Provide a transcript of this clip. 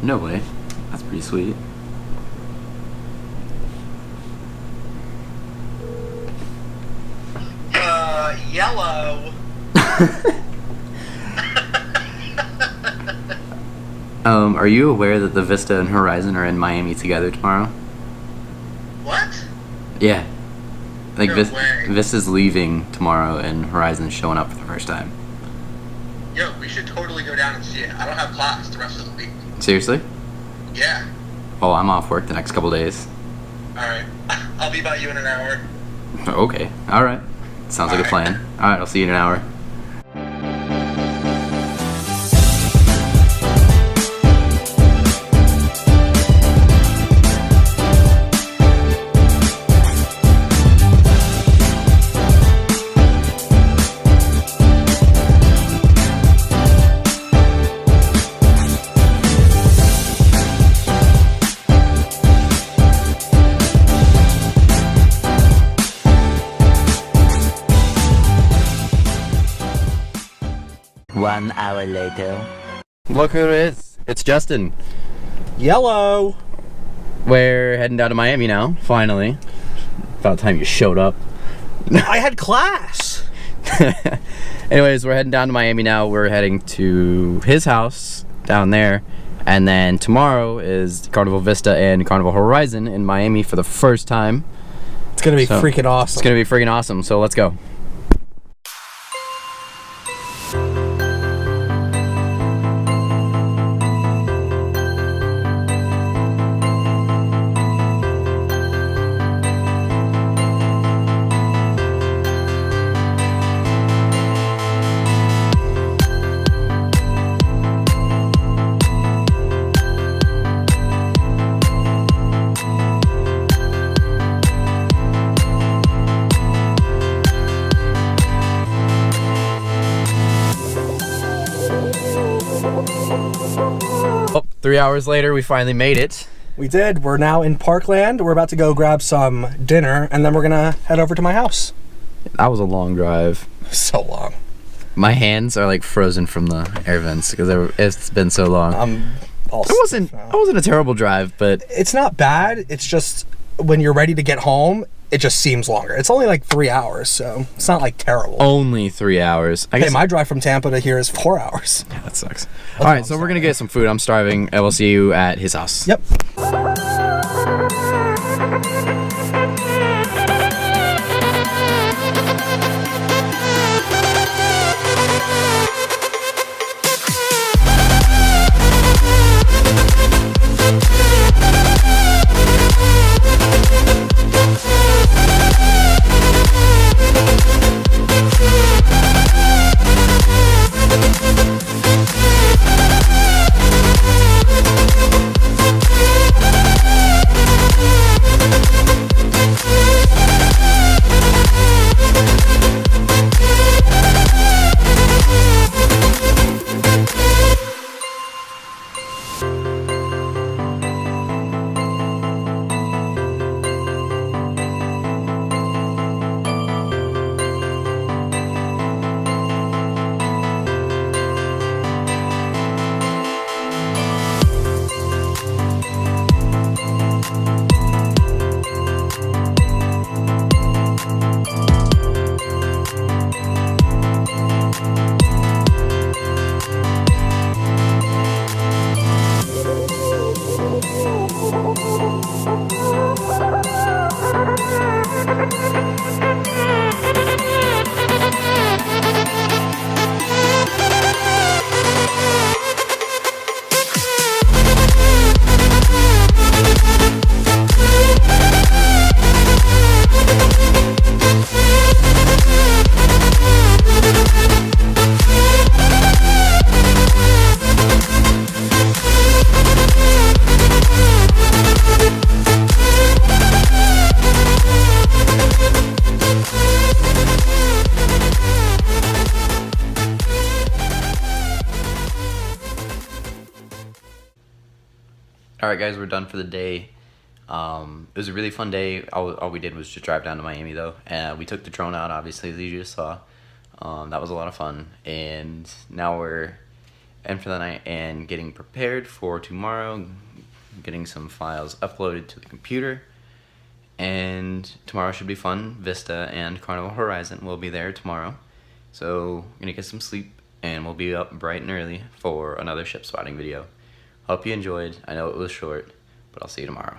No way. That's pretty sweet. Yellow. Are you aware that the Vista and Horizon are in Miami together tomorrow? What? Yeah. Like, No way. Vista's leaving tomorrow and Horizon's showing up for the first time. Yo, we should totally go down and see it. I don't have class the rest of the week. Seriously? Yeah. Oh, I'm off work the next couple days. Alright. I'll be by you in an hour. Okay. Alright. Sounds like a plan. Alright, I'll see you in an hour. One hour later. Look who it is. It's Justin. Yellow. We're heading down to Miami now, finally. About time you showed up. I had class. Anyways, we're heading down to Miami now. We're heading to his house down there. And then tomorrow is Carnival Vista and Carnival Horizon in Miami for the first time. It's gonna be freaking awesome. It's gonna be freaking awesome, so let's go. Oh, 3 hours later, we finally made it. We did. We're now in Parkland. We're about to go grab some dinner, and then we're gonna head over to my house. That was a long drive. So long. My hands are like frozen from the air vents because it's been so long. It It wasn't a terrible drive, but It's not bad. It's just when you're ready to get home, it just seems longer. It's only like 3 hours, so it's not like terrible. only 3 hours. I Hey, guess my drive from Tampa to here is 4 hours. yeah, that sucks. All right, so we're gonna get some food. I'm starving. I will see you at his house. Yep. All right, guys, we're done for the day. It was a really fun day. All we did was just drive down to Miami, though. And we took the drone out, obviously, as you just saw. That was a lot of fun. And now we're and for the night, and getting prepared for tomorrow, getting some files uploaded to the computer. And tomorrow should be fun. Vista and Carnival Horizon will be there tomorrow. So I'm gonna get some sleep, and we'll be up bright and early for another ship spotting video. Hope you enjoyed. I know it was short, but I'll see you tomorrow.